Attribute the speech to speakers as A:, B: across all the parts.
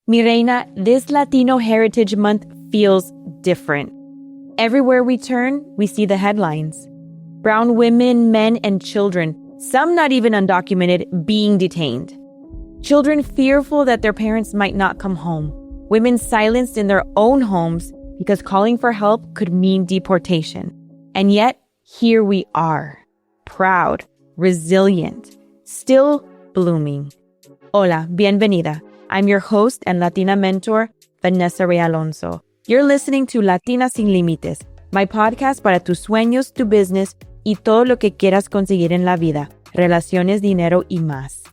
A: Mi reina, this Latino Heritage Month feels different. Everywhere we turn, we see the headlines. Brown women, men, and children, some not even undocumented, being detained. Children fearful that their parents might not come home. Women silenced in their own homes because calling for help could mean deportation. And yet, here we are, proud, resilient, still blooming. Hola, bienvenida. I'm your host and Latina mentor, Vanessa Rae Alonso. You're listening to Latina Sin Límites, my podcast para tus sueños, tu business y todo lo que quieras conseguir en la vida, relaciones, dinero y más.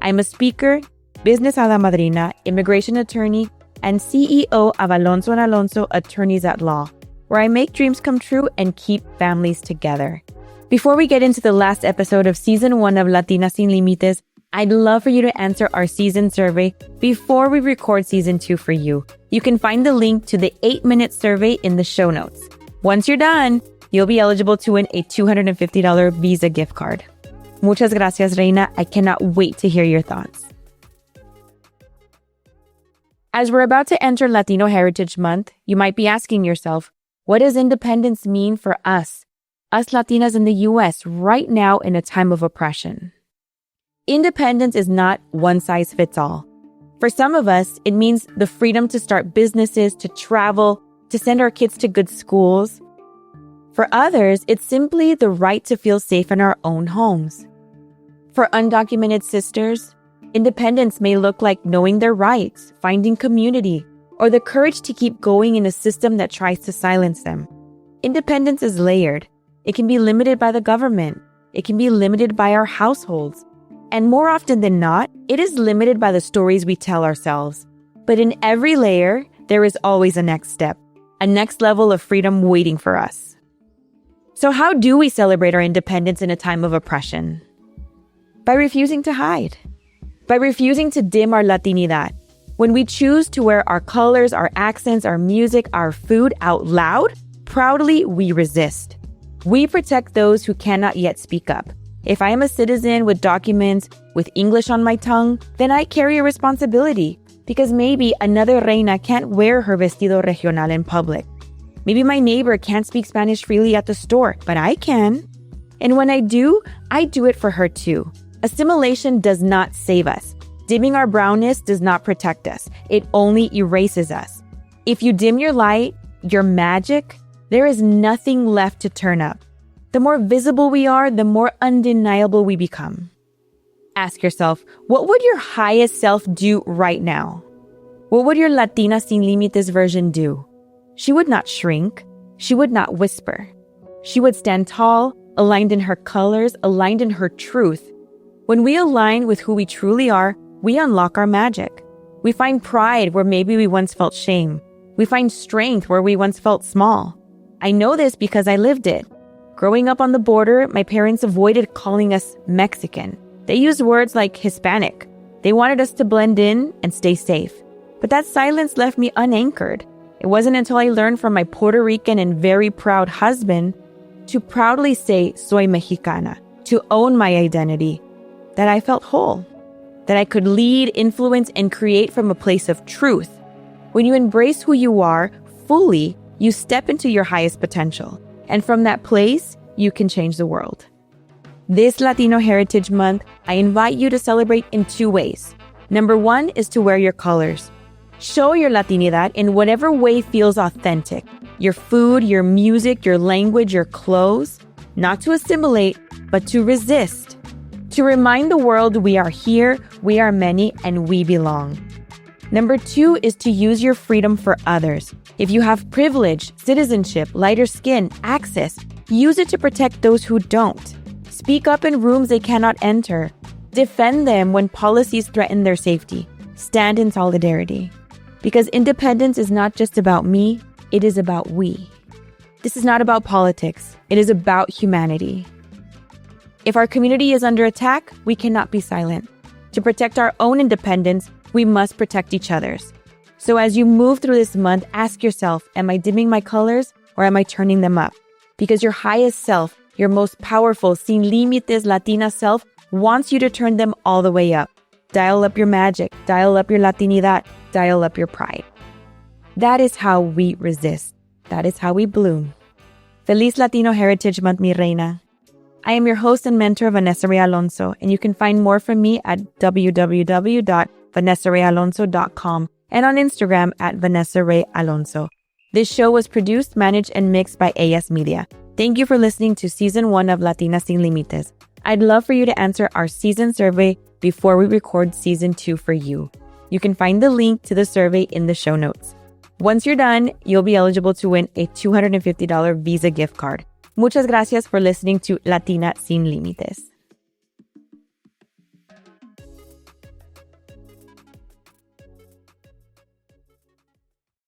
A: I'm a speaker, business hada madrina, immigration attorney, and CEO of Alonso & Alonso Attorneys at Law, where I make dreams come true and keep families together. Before we get into the last episode of Season 1 of Latina Sin Límites, I'd love for you to answer our season survey before we record Season 2 for you. You can find the link to the 8-minute survey in the show notes. Once you're done, you'll be eligible to win a $250 Visa gift card. Muchas gracias, Reina. I cannot wait to hear your thoughts. As we're about to enter Latino Heritage Month, you might be asking yourself, what does independence mean for us Latinas in the U.S. right now in a time of oppression? Independence is not one size fits all. For some of us, it means the freedom to start businesses, to travel, to send our kids to good schools. For others, it's simply the right to feel safe in our own homes. For undocumented sisters, independence may look like knowing their rights, finding community, or the courage to keep going in a system that tries to silence them. Independence is layered. It can be limited by the government. It can be limited by our households. And more often than not, it is limited by the stories we tell ourselves. But in every layer, there is always a next step, a next level of freedom waiting for us. So how do we celebrate our independence in a time of oppression? By refusing to hide. By refusing to dim our Latinidad. When we choose to wear our colors, our accents, our music, our food out loud, proudly we resist. We protect those who cannot yet speak up. If I am a citizen with documents, with English on my tongue, then I carry a responsibility because maybe another reina can't wear her vestido regional in public. Maybe my neighbor can't speak Spanish freely at the store, but I can. And when I do it for her too. Assimilation does not save us. Dimming our brownness does not protect us. It only erases us. If you dim your light, your magic, there is nothing left to turn up. The more visible we are, the more undeniable we become. Ask yourself, what would your highest self do right now? What would your Latina Sin Límites version do? She would not shrink. She would not whisper. She would stand tall, aligned in her colors, aligned in her truth. When we align with who we truly are, we unlock our magic. We find pride where maybe we once felt shame. We find strength where we once felt small. I know this because I lived it. Growing up on the border, my parents avoided calling us Mexican. They used words like Hispanic. They wanted us to blend in and stay safe. But that silence left me unanchored. It wasn't until I learned from my Puerto Rican and very proud husband to proudly say, soy mexicana, to own my identity, that I felt whole, that I could lead, influence, and create from a place of truth. When you embrace who you are fully, you step into your highest potential. And from that place, you can change the world. This Latino Heritage Month, I invite you to celebrate in 2 ways. Number 1 is to wear your colors. Show your Latinidad in whatever way feels authentic. Your food, your music, your language, your clothes. Not to assimilate, but to resist. To remind the world we are here, we are many, and we belong. Number 2 is to use your freedom for others. If you have privilege, citizenship, lighter skin, access, use it to protect those who don't. Speak up in rooms they cannot enter. Defend them when policies threaten their safety. Stand in solidarity. Because independence is not just about me, it is about we. This is not about politics. It is about humanity. If our community is under attack, we cannot be silent. To protect our own independence, we must protect each other's. So as you move through this month, ask yourself, am I dimming my colors or am I turning them up? Because your highest self Your most powerful, sin límites Latina self wants you to turn them all the way up. Dial up your magic, dial up your Latinidad, dial up your pride. That is how we resist. That is how we bloom. Feliz Latino Heritage Month, mi reina. I am your host and mentor, Vanessa Rae Alonso, and you can find more from me at www.vanessaraealonso.com and on Instagram at Vanessa Rae Alonso. This show was produced, managed, and mixed by AS Media. Thank you for listening to Season 1 of Latina Sin Límites. I'd love for you to answer our season survey before we record Season 2 for you. You can find the link to the survey in the show notes. Once you're done, you'll be eligible to win a $250 Visa gift card. Muchas gracias for listening to Latina Sin Límites.